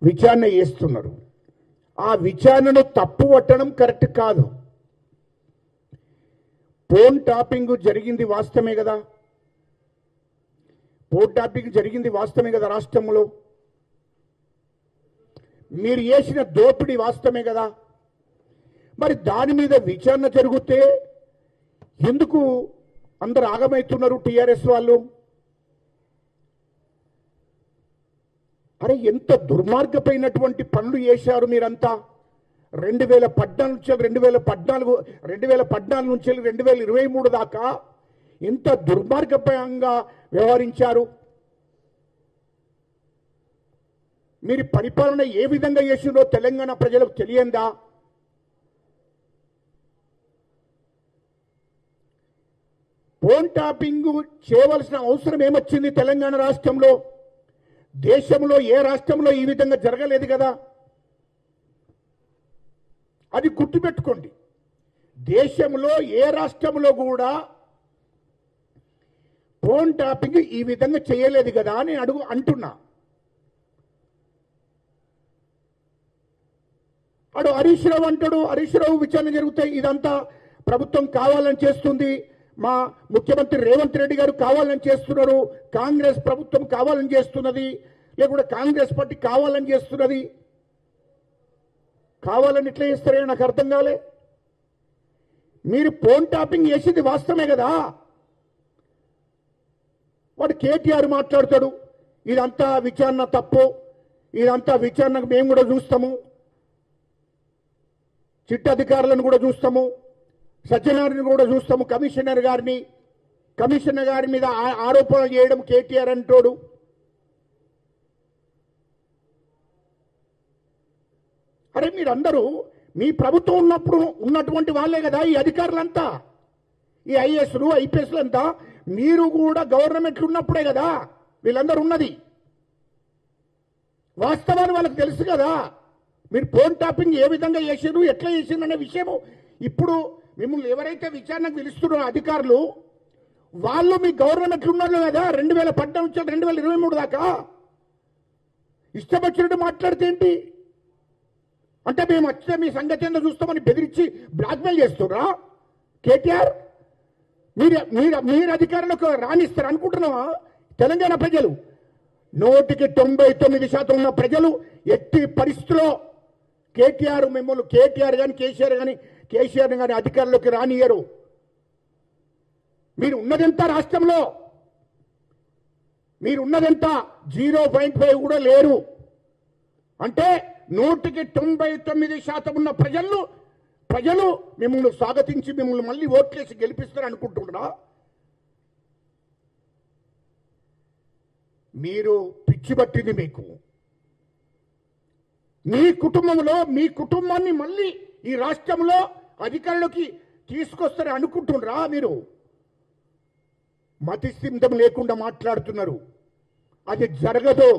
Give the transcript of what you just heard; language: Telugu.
విచారణ చేస్తున్నారు. ఆ విచారణను తప్పు పట్టడం కరెక్ట్ కాదు. ఫోన్ టాపింగ్ జరిగింది వాస్తవమే కదా, ఫోన్ టాపింగ్ జరిగింది వాస్తవమే కదా, రాష్ట్రంలో మీరు చేసిన దోపిడీ వాస్తవమే కదా. మరి దాని మీద విచారణ జరిగితే ఎందుకు అందరు ఆగమవుతున్నారు టీఆర్ఎస్ వాళ్ళు? అరే ఎంత దుర్మార్గమైనటువంటి పనులు చేశారు మీరంతా. 2014 నుంచి 2023 దాకా ఎంత దుర్మార్గంగా వ్యవహరించారు. మీరు పరిపాలన ఏ విధంగా చేసిందో తెలంగాణ ప్రజలకు తెలియందా? ఫోన్ టాపింగ్ చేయవలసిన అవసరం ఏమొచ్చింది తెలంగాణ రాష్ట్రంలో? దేశంలో ఏ రాష్ట్రంలో ఈ విధంగా జరగలేదు కదా. అది గుర్తుపెట్టుకోండి. దేశంలో ఏ రాష్ట్రంలో కూడా ఫోన్ టాపింగ్ ఈ విధంగా చేయలేదు కదా అని అంటున్నా. అడు హరీష్ రావు అంటాడు, హరీష్ రావు విచారణ జరుగుతాయి, ఇదంతా ప్రభుత్వం కావాలని చేస్తుంది, మా ముఖ్యమంత్రి రేవంత్ రెడ్డి గారు కావాలని చేస్తున్నారు, కాంగ్రెస్ ప్రభుత్వం కావాలని చేస్తున్నది, లేకుంటే కాంగ్రెస్ పార్టీ కావాలని చేస్తున్నది. కావాలని ఎట్లా చేస్తారే నాకు అర్థం కాలే. మీరు ఫోన్ టాపింగ్ చేసింది వాస్తవమే కదా. వాడు కేటీఆర్ మాట్లాడతాడు, ఇదంతా విచారణ తప్పు, ఇదంతా విచారణకు మేము కూడా చూస్తాము, చిట్ట అధికారులను కూడా చూస్తాము, సత్యనారాయణ కూడా చూస్తాము, కమిషనర్ గారి మీద ఆరోపణలు చేయడం కేటీఆర్ అంటాడు. అరే మీరందరూ మీ ప్రభుత్వం ఉన్నప్పుడు ఉన్నటువంటి వాళ్ళే కదా ఈ అధికారులంతా, ఈ ఐఏఎస్లు ఐపీఎస్లు అంతా. మీరు కూడా గవర్నమెంట్లు ఉన్నప్పుడే కదా వీళ్ళందరూ ఉన్నది. వాస్తవాన్ని వాళ్ళకి తెలుసు కదా. మీరు ఫోన్ టాపింగ్ ఏ విధంగా చేసారు, ఎట్లా చేసిండ్రు అనే విషయము ఇప్పుడు మిమ్మల్ని ఎవరైతే విచారణకు పిలుస్తున్నారో అధికారులు, వాళ్ళు మీ గవర్నమెంట్లు ఉన్నారు కదా 2014 నుంచి 2023 దాకా. ఇష్టం వచ్చినట్టు మాట్లాడితే ఏంటి అంటే, మేము వచ్చితే మీ సంగతి ఏందో చూస్తామని బెదిరించి బ్లాక్మెయిల్ చేస్తున్నారా కేటీఆర్? మీరు అధికారులకు రాణిస్తారు అనుకుంటున్నావా? తెలంగాణ ప్రజలు 99% ఉన్న ప్రజలు ఎట్టి పరిస్థితిలో కేటీఆర్ మిమ్మల్ని కేటీఆర్ కానీ కేసీఆర్ కానీ అధికారంలోకి రానియరు. మీరు ఉన్నదెంత రాష్ట్రంలో? మీరు ఉన్నదెంత? 0.5 కూడా లేరు. అంటే 99% ఉన్న ప్రజలు మిమ్మల్ని స్వాగతించి మిమ్మల్ని మళ్ళీ ఓట్లేసి గెలిపిస్తారు అనుకుంటున్నారా? మీరు పిచ్చి పట్టింది మీకు. మీ కుటుంబంలో మీ కుటుంబాన్ని మళ్ళీ ఈ రాష్ట్రంలో అధికారంలోకి తీసుకొస్తారని అనుకుంటున్నారా? మీరు మతిస్థిమితం లేకుండా మాట్లాడుతున్నారు. అది జరగదు.